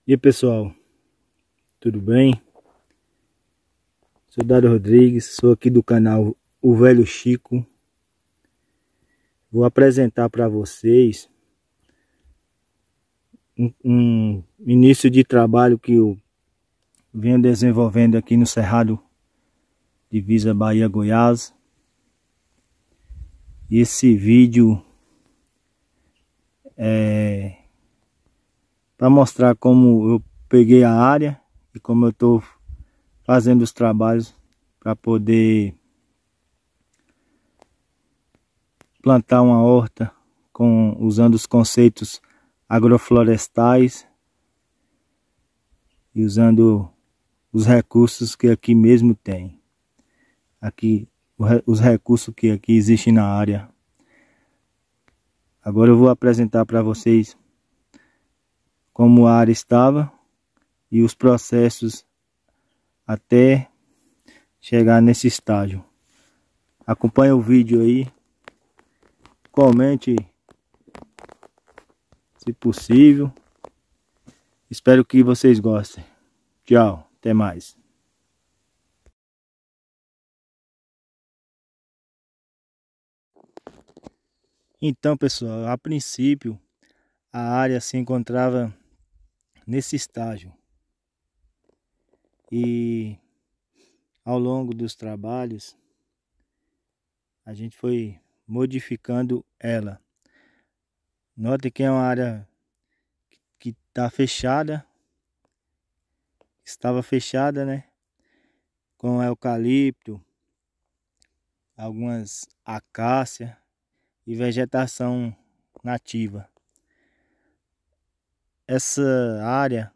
E aí, pessoal, tudo bem? Sou Dário Rodrigues, sou aqui do canal O Velho Chico. Vou apresentar para vocês um início de trabalho que eu venho desenvolvendo aqui no Cerrado Divisa Bahia-Goiás. Esse vídeo é para mostrar como eu peguei a área e como eu estou fazendo os trabalhos para poder plantar uma horta usando os conceitos agroflorestais e usando os recursos que aqui mesmo tem. Os recursos que aqui existem na área. Agora eu vou apresentar para vocês como a área estava e os processos até chegar nesse estágio. Acompanhe o vídeo aí, comente se possível. Espero que vocês gostem. Tchau, até mais. Então, pessoal, a princípio a área se encontrava nesse estágio e ao longo dos trabalhos a gente foi modificando ela. Note que é uma área que está fechada, estava fechada, né? Com eucalipto, algumas acácias e vegetação nativa. Essa área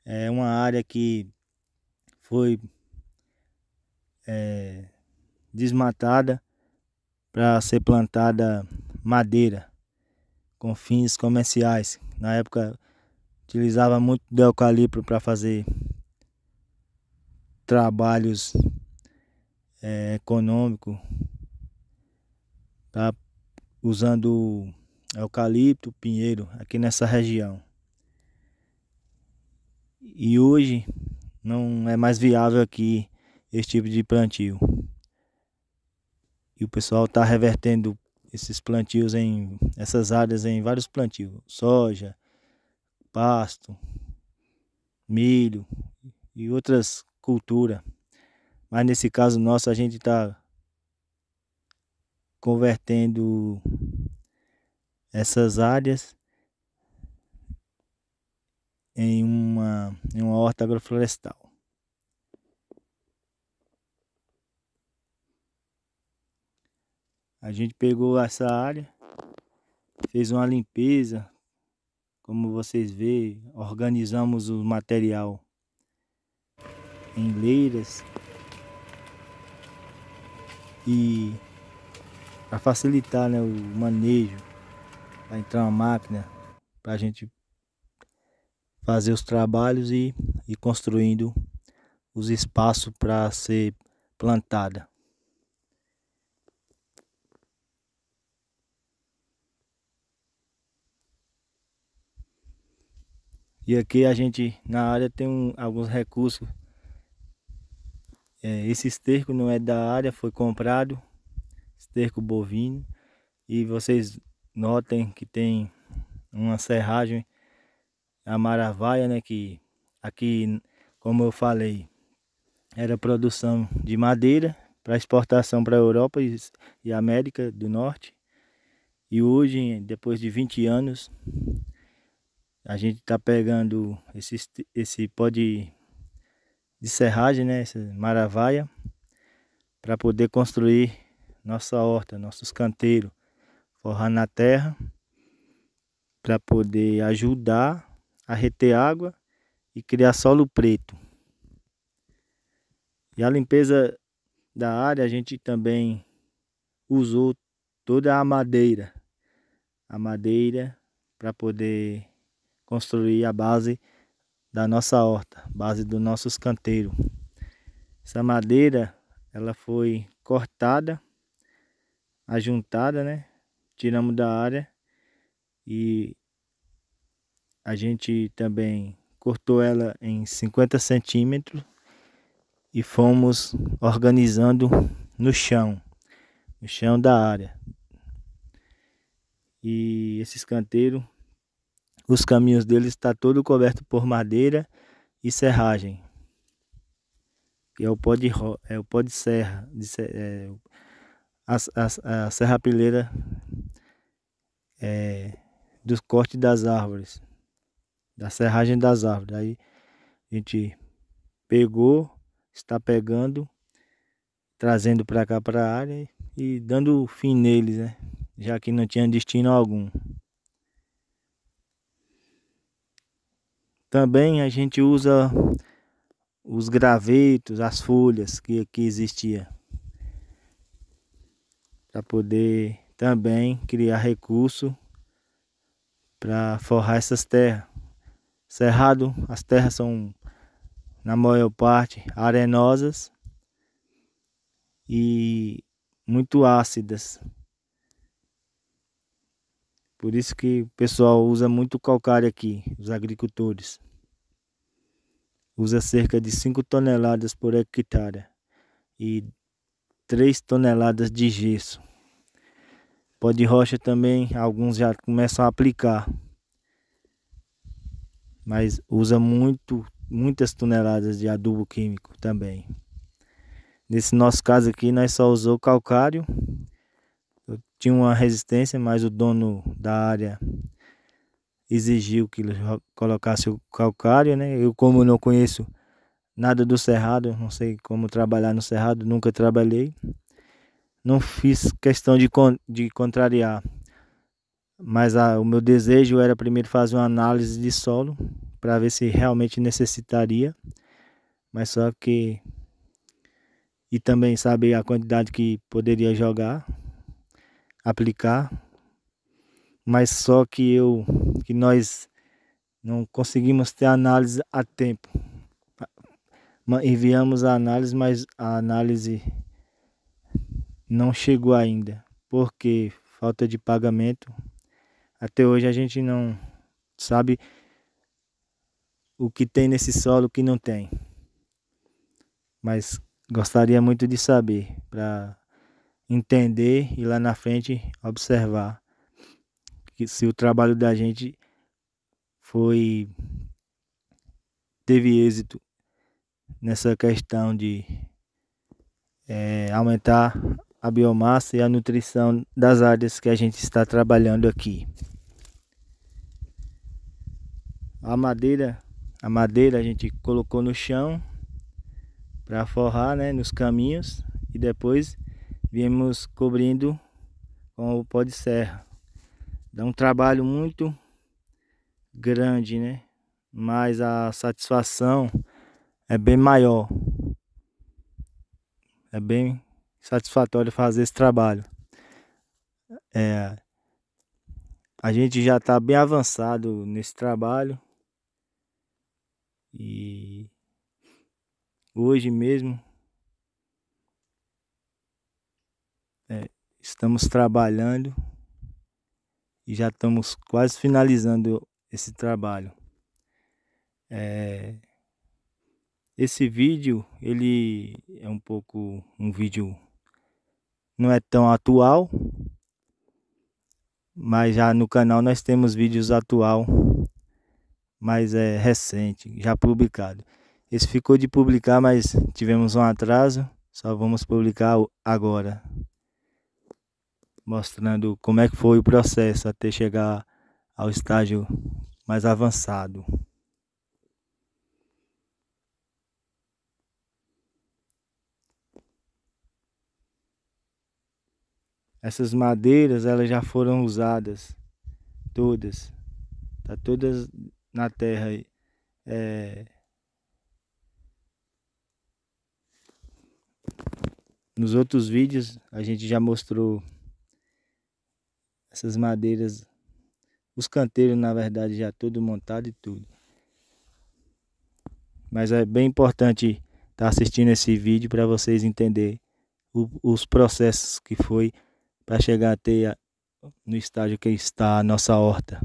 é uma área que foi desmatada para ser plantada madeira com fins comerciais. Na época utilizava muito do eucalipto para fazer trabalhos econômicos, tá? Usando eucalipto, pinheiro aqui nessa região. E hoje não é mais viável aqui esse tipo de plantio. E o pessoal está revertendo esses plantios essas áreas em vários plantios: soja, pasto, milho e outras culturas. Mas nesse caso nosso a gente está convertendo essas áreas em uma horta agroflorestal. A gente pegou essa área, fez uma limpeza, como vocês veem, organizamos o material em leiras e para facilitar, né, o manejo, para entrar uma máquina para a gente fazer os trabalhos e ir construindo os espaços para ser plantada. E aqui a gente na área tem alguns recursos. Esse esterco não é da área, foi comprado, esterco bovino. E vocês notem que tem uma serragem, a maravaia, né? Que aqui, como eu falei, era produção de madeira para exportação para a Europa e América do Norte. E hoje, depois de 20 anos, a gente está pegando esse pó de serragem, né? Essa maravaia, para poder construir nossa horta, nossos canteiros, forrar na terra, para poder ajudar a reter água e criar solo preto. E a limpeza da área a gente também usou toda a madeira para poder construir a base da nossa horta, base dos nossos canteiros. Essa madeira ela foi cortada, ajuntada, né? Tiramos da área e a gente também cortou ela em 50 centímetros e fomos organizando no chão da área. E esse canteiro, os caminhos deles está todo coberto por madeira e serragem. Que é o pó de serra, a serrapilheira dos cortes das árvores, da serragem das árvores. Aí a gente pegou, está pegando, trazendo para cá para a área e dando fim neles, né? Já que não tinha destino algum. Também a gente usa os gravetos, as folhas que existia, para poder também criar recurso para forrar essas terras. Cerrado, as terras são na maior parte arenosas e muito ácidas. Por isso que o pessoal usa muito calcário aqui, os agricultores. Usa cerca de 5 toneladas por hectare e 3 toneladas de gesso. Pó de rocha também, alguns já começam a aplicar. Mas usa muitas toneladas de adubo químico também. Nesse nosso caso aqui, nós só usou calcário. Eu tinha uma resistência, mas o dono da área exigiu que colocasse o calcário, né? Eu, como não conheço nada do cerrado, não sei como trabalhar no cerrado, nunca trabalhei. Não fiz questão de contrariar, mas o meu desejo era primeiro fazer uma análise de solo para ver se realmente necessitaria, mas só que e também saber a quantidade que poderia jogar, aplicar, mas só que nós não conseguimos ter análise a tempo. Enviamos a análise, mas a análise não chegou ainda, porque falta de pagamento. Até hoje a gente não sabe o que tem nesse solo, o que não tem. Mas gostaria muito de saber, para entender e lá na frente observar que se o trabalho da gente teve êxito nessa questão de aumentar a biomassa e a nutrição das áreas que a gente está trabalhando aqui. A madeira a gente colocou no chão para forrar, né, nos caminhos, e depois viemos cobrindo com o pó de serra. Dá um trabalho muito grande, né? Mas a satisfação é bem maior. É bem satisfatório fazer esse trabalho. A gente já está bem avançado nesse trabalho e hoje mesmo estamos trabalhando e já estamos quase finalizando esse trabalho. Esse vídeo, ele é um vídeo, não é tão atual, mas já no canal nós temos vídeos atual, mas é recente, já publicado. Esse ficou de publicar, mas tivemos um atraso, só vamos publicar agora, mostrando como é que foi o processo até chegar ao estágio mais avançado. Essas madeiras, elas já foram usadas todas, tá todas na terra aí. Nos outros vídeos a gente já mostrou essas madeiras, os canteiros na verdade já tudo montado e tudo. Mas é bem importante estar assistindo esse vídeo para vocês entenderem os processos que foi para chegar até no estágio que está a nossa horta.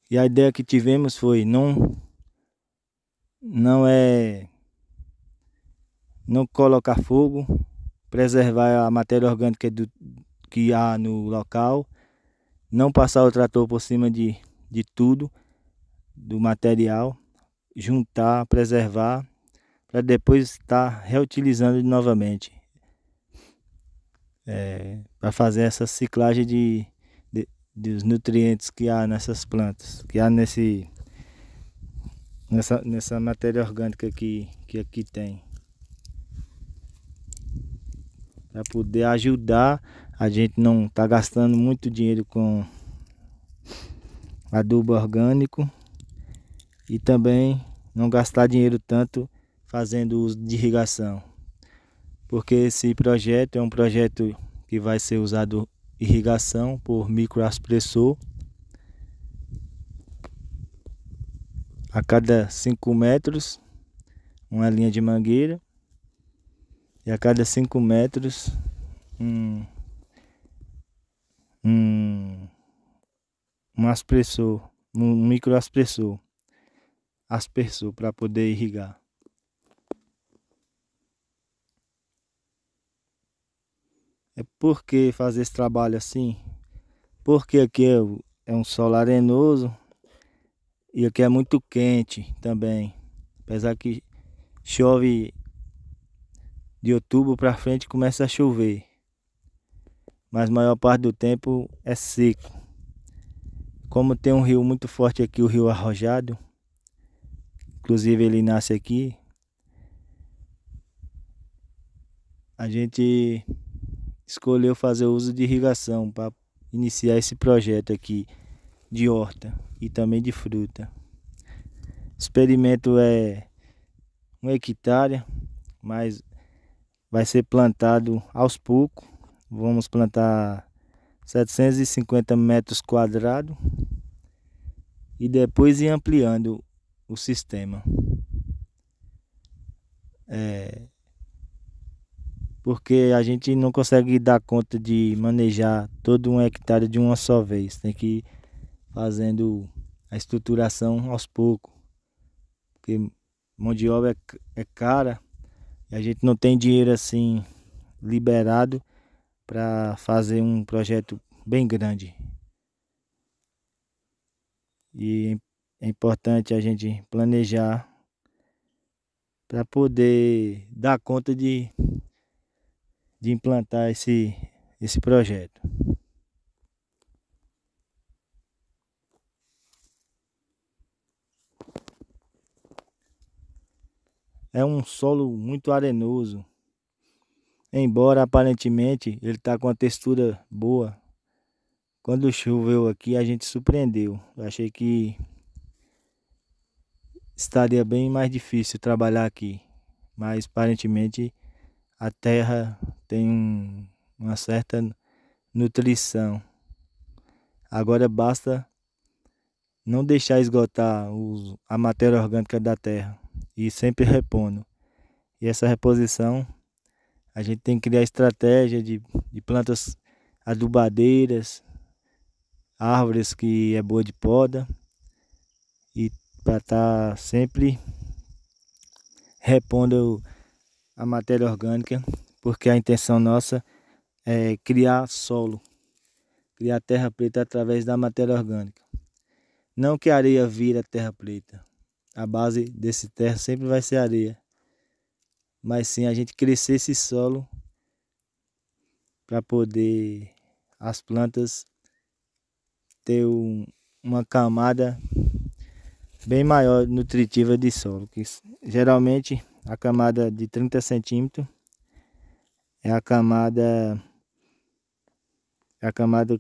E a ideia que tivemos foi não colocar fogo, preservar a matéria orgânica que há no local, não passar o trator por cima de tudo, do material, juntar, preservar, para depois estar reutilizando novamente, para fazer essa ciclagem dos nutrientes que há nessas plantas, que há nessa matéria orgânica que aqui tem, para poder ajudar a gente não tá gastando muito dinheiro com adubo orgânico e também não gastar dinheiro tanto fazendo uso de irrigação, porque esse projeto é um projeto que vai ser usado irrigação por microaspersor a cada 5 metros, uma linha de mangueira, e a cada 5 metros um aspersor, um microaspersor, aspersor para poder irrigar. É porque fazer esse trabalho assim? Porque aqui é um solo arenoso e aqui é muito quente também. Apesar que chove de outubro para frente, começa a chover, mas a maior parte do tempo é seco. Como tem um rio muito forte aqui, o rio Arrojado, inclusive ele nasce aqui, a gente escolheu fazer uso de irrigação para iniciar esse projeto aqui de horta e também de fruta. O experimento é 1 hectare, mas vai ser plantado aos poucos. Vamos plantar 750 metros quadrados e depois ir ampliando o sistema. Porque a gente não consegue dar conta de manejar todo 1 hectare de uma só vez. Tem que ir fazendo a estruturação aos poucos. Porque mão de obra é cara e a gente não tem dinheiro assim liberado para fazer um projeto bem grande. E é importante a gente planejar para poder dar conta de implantar esse projeto. É um solo muito arenoso, embora aparentemente ele está com uma textura boa. Quando choveu aqui a gente surpreendeu. Eu achei que estaria bem mais difícil trabalhar aqui, mas aparentemente a terra tem uma certa nutrição. Agora basta não deixar esgotar a matéria orgânica da terra e sempre repondo. E essa reposição a gente tem que criar estratégia de plantas adubadeiras, árvores que é boa de poda, e para estar sempre repondo a matéria orgânica, porque a intenção nossa é criar solo, criar terra preta através da matéria orgânica. Não que a areia vira terra preta, a base desse terra sempre vai ser areia, mas sim a gente crescer esse solo para poder as plantas ter uma camada bem maior nutritiva de solo, que geralmente a camada de 30 centímetros é a camada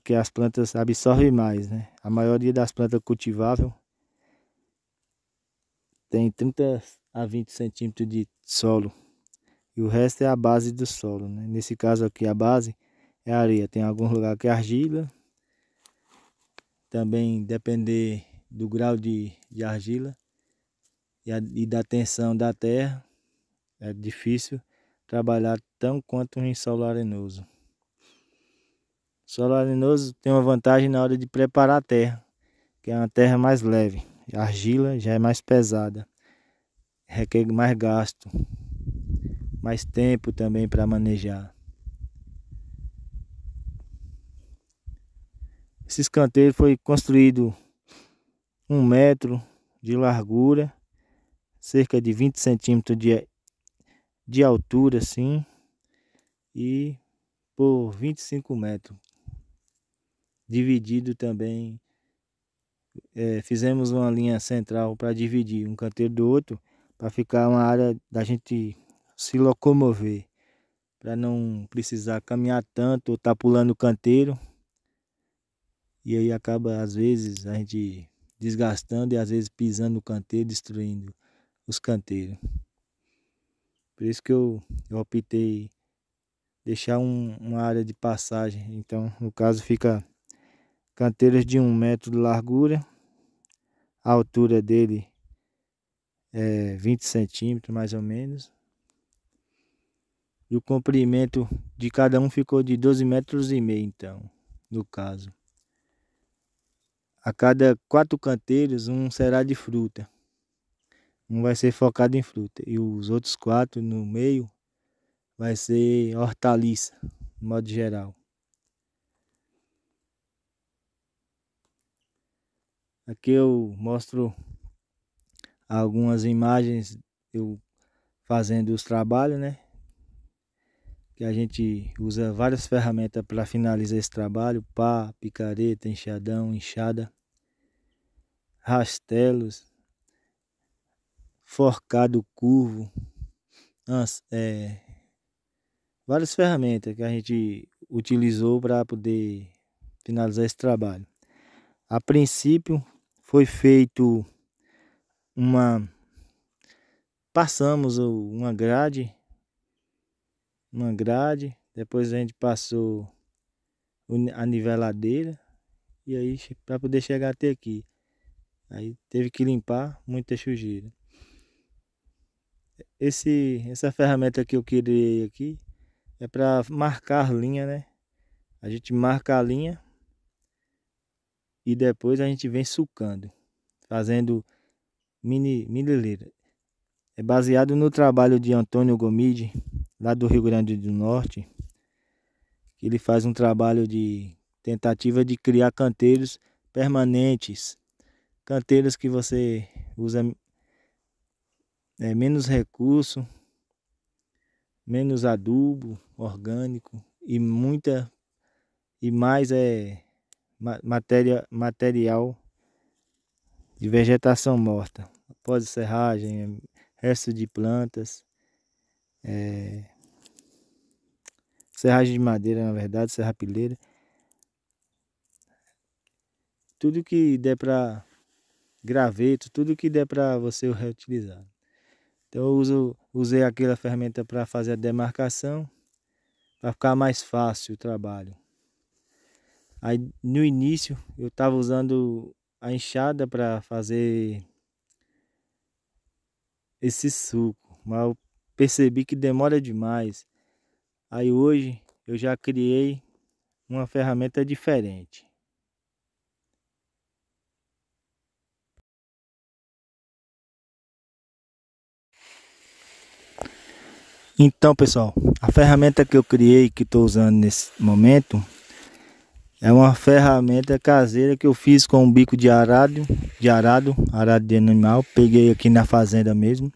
que as plantas absorvem mais, né? A maioria das plantas cultiváveis tem 30 a 20 centímetros de solo e o resto é a base do solo, né? Nesse caso aqui a base é areia, tem alguns lugares que é argila, também depender do grau de argila e da tensão da terra, é difícil trabalhar tão quanto em solo arenoso. Solo arenoso tem uma vantagem na hora de preparar a terra, que é uma terra mais leve. A argila já é mais pesada, requer mais gasto, mais tempo também para manejar. Esse canteiro foi construído 1 metro de largura, cerca de 20 centímetros de altura, assim, e por 25 metros. Dividido também, fizemos uma linha central para dividir um canteiro do outro, para ficar uma área da gente se locomover, para não precisar caminhar tanto ou estar pulando o canteiro. E aí acaba, às vezes, a gente desgastando e às vezes pisando no canteiro, destruindo os canteiros. Por isso que eu optei deixar uma área de passagem. Então, no caso, fica canteiros de 1 metro de largura. A altura dele é 20 centímetros, mais ou menos. E o comprimento de cada um ficou de 12,5 metros, então, no caso. A cada 4 canteiros, um será de fruta. Um vai ser focado em fruta. E os outros 4 no meio vai ser hortaliça, de modo geral. Aqui eu mostro algumas imagens eu fazendo os trabalhos, né? Que a gente usa várias ferramentas para finalizar esse trabalho: pá, picareta, enxadão, enxada, rastelos, forcado curvo, várias ferramentas que a gente utilizou para poder finalizar esse trabalho. A princípio foi feito passamos uma grade, depois a gente passou a niveladeira, e aí para poder chegar até aqui, aí teve que limpar muita sujeira. Essa ferramenta que eu criei aqui é para marcar linha, né? A gente marca a linha e depois a gente vem sulcando, fazendo mileleira. É baseado no trabalho de Antônio Gomide, lá do Rio Grande do Norte. Ele faz um trabalho de tentativa de criar canteiros permanentes. Canteiros que você usa menos recurso, menos adubo orgânico e mais material de vegetação morta. Pós-serragem, resto de plantas, serragem de madeira, na verdade, serrapilheira. Tudo que der para graveto, tudo que der para você reutilizar. Então eu usei aquela ferramenta para fazer a demarcação, para ficar mais fácil o trabalho. Aí no início eu estava usando a enxada para fazer esse suco, mas eu percebi que demora demais. Aí hoje eu já criei uma ferramenta diferente. Então, pessoal, a ferramenta que eu criei, que estou usando nesse momento, é uma ferramenta caseira que eu fiz com um bico de arado de animal. Peguei aqui na fazenda mesmo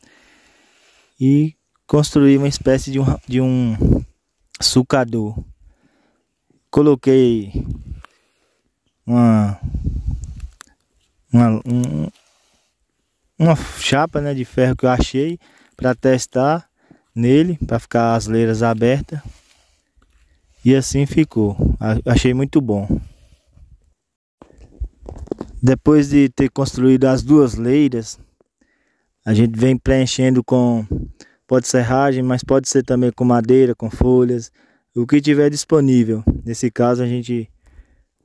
e construí uma espécie de um sulcador. Coloquei uma chapa, né, de ferro que eu achei para testar nele, para ficar as leiras abertas. E assim ficou. Achei muito bom. Depois de ter construído as 2 leiras, a gente vem preenchendo com pó de serragem, mas pode ser também com madeira, com folhas, o que tiver disponível. Nesse caso a gente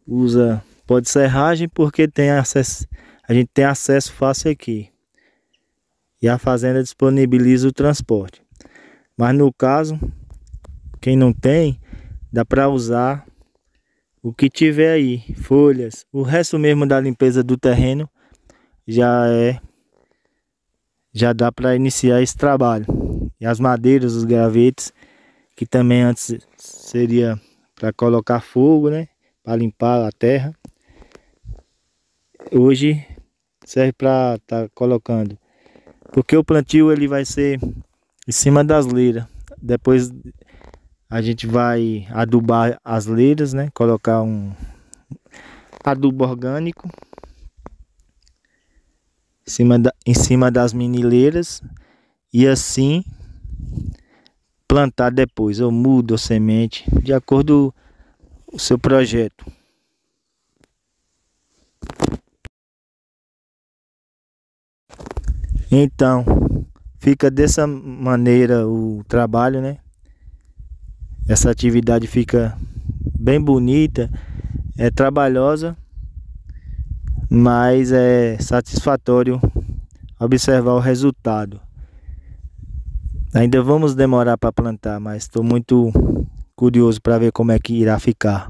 usa pó de serragem porque a gente tem acesso fácil aqui. E a fazenda disponibiliza o transporte. Mas no caso, quem não tem, dá para usar o que tiver aí, folhas, o resto mesmo da limpeza do terreno já dá para iniciar esse trabalho. E as madeiras, os gravetos, que também antes seria para colocar fogo, né, para limpar a terra, hoje serve para estar colocando, porque o plantio ele vai ser em cima das leiras. Depois a gente vai adubar as leiras, né, colocar um adubo orgânico em cima das minileiras e assim plantar depois, ou muda ou semente, de acordo com o seu projeto. Então, fica dessa maneira o trabalho, né? Essa atividade fica bem bonita, é trabalhosa, mas é satisfatório observar o resultado. Ainda vamos demorar para plantar, mas estou muito curioso para ver como é que irá ficar.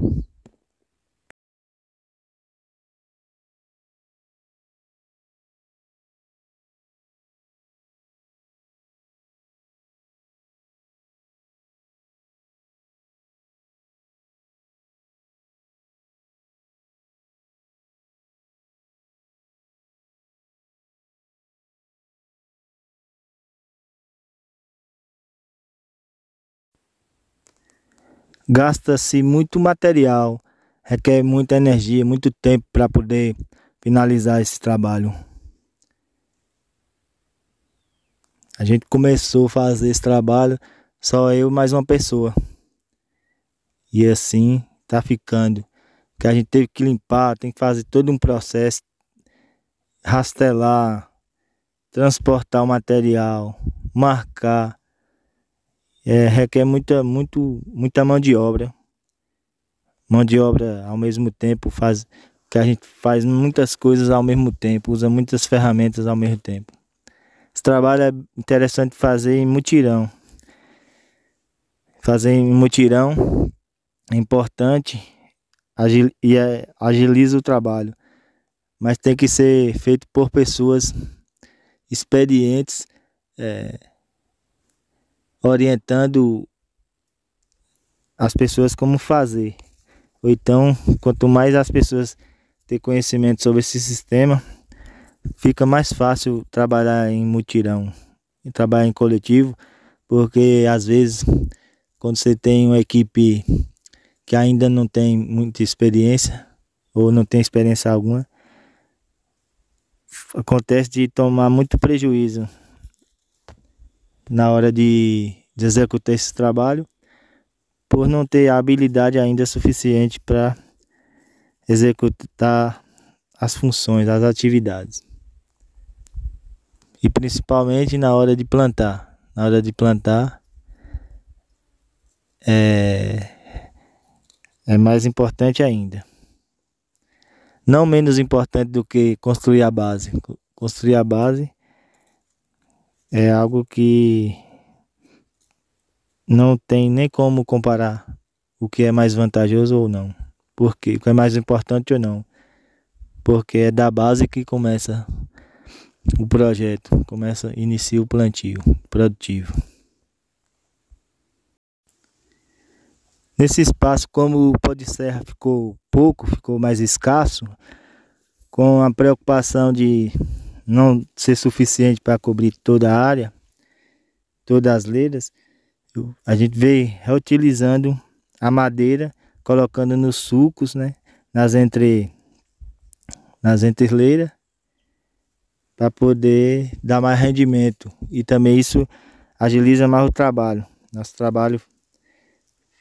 Gasta-se muito material, requer muita energia, muito tempo para poder finalizar esse trabalho. A gente começou a fazer esse trabalho, só eu e mais uma pessoa. E assim tá ficando. Que a gente teve que limpar, tem que fazer todo um processo, rastelar, transportar o material, marcar. Requer muita mão de obra. Mão de obra ao mesmo tempo que a gente faz muitas coisas ao mesmo tempo, usa muitas ferramentas ao mesmo tempo. Esse trabalho é interessante fazer em mutirão. Fazer em mutirão é importante e agiliza o trabalho, mas tem que ser feito por pessoas experientes, orientando as pessoas como fazer. Ou então, quanto mais as pessoas têm conhecimento sobre esse sistema, fica mais fácil trabalhar em mutirão e trabalhar em coletivo, porque às vezes quando você tem uma equipe que ainda não tem muita experiência ou não tem experiência alguma, acontece de tomar muito prejuízo na hora de executar esse trabalho, por não ter a habilidade ainda suficiente para executar as funções, as atividades. E principalmente na hora de plantar. Na hora de plantar é mais importante ainda. Não menos importante do que construir a base. Construir a base é algo que não tem nem como comparar o que é mais vantajoso ou não. Porque o que é mais importante ou não. Porque é da base que começa o projeto, inicia o plantio produtivo. Nesse espaço, como o pó de serra ficou mais escasso, com a preocupação de não ser suficiente para cobrir toda a área, todas as leiras, a gente veio reutilizando a madeira, colocando nos sulcos, né, nas entreleiras, para poder dar mais rendimento. E também isso agiliza mais o trabalho. Nosso trabalho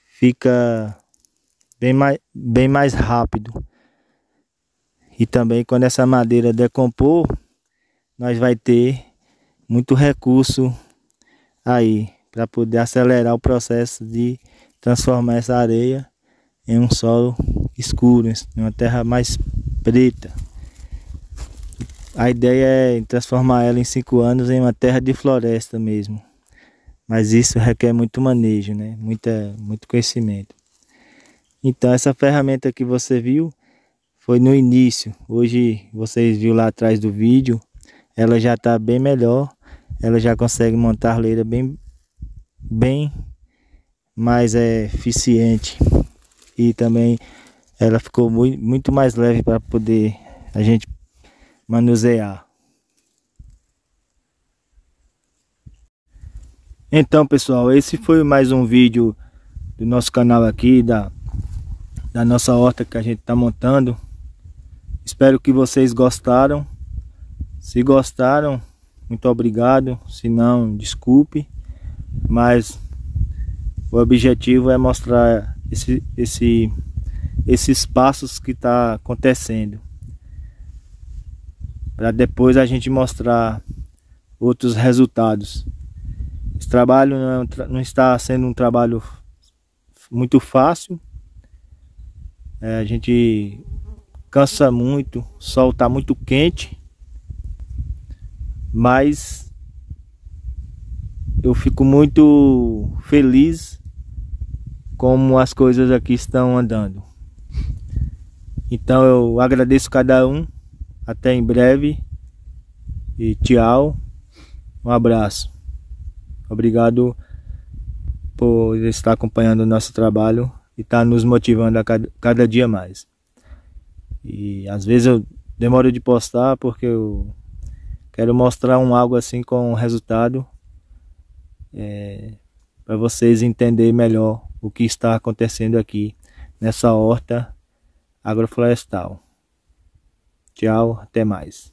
fica bem mais rápido. E também quando essa madeira decompor, nós vai ter muito recurso aí para poder acelerar o processo de transformar essa areia em um solo escuro, em uma terra mais preta. A ideia é transformar ela em 5 anos em uma terra de floresta mesmo. Mas isso requer muito manejo, né? Muito conhecimento. Então essa ferramenta que você viu foi no início. Hoje vocês viram lá atrás do vídeo, ela já está bem melhor. Ela já consegue montar a arleira bem mais eficiente. E também ela ficou muito mais leve para poder a gente manusear. Então pessoal, esse foi mais um vídeo do nosso canal aqui, da nossa horta que a gente está montando. Espero que vocês gostaram. Se gostaram, muito obrigado. Se não, desculpe. Mas o objetivo é mostrar esses passos que está acontecendo, para depois a gente mostrar outros resultados. Esse trabalho não está sendo um trabalho muito fácil. A gente cansa muito, o sol está muito quente, mas eu fico muito feliz como as coisas aqui estão andando. Então eu agradeço cada um, até em breve e tchau, um abraço. Obrigado por estar acompanhando o nosso trabalho e estar nos motivando a cada dia mais. E às vezes eu demoro de postar porque eu quero mostrar algo assim com resultado, para vocês entenderem melhor o que está acontecendo aqui nessa horta agroflorestal. Tchau, até mais.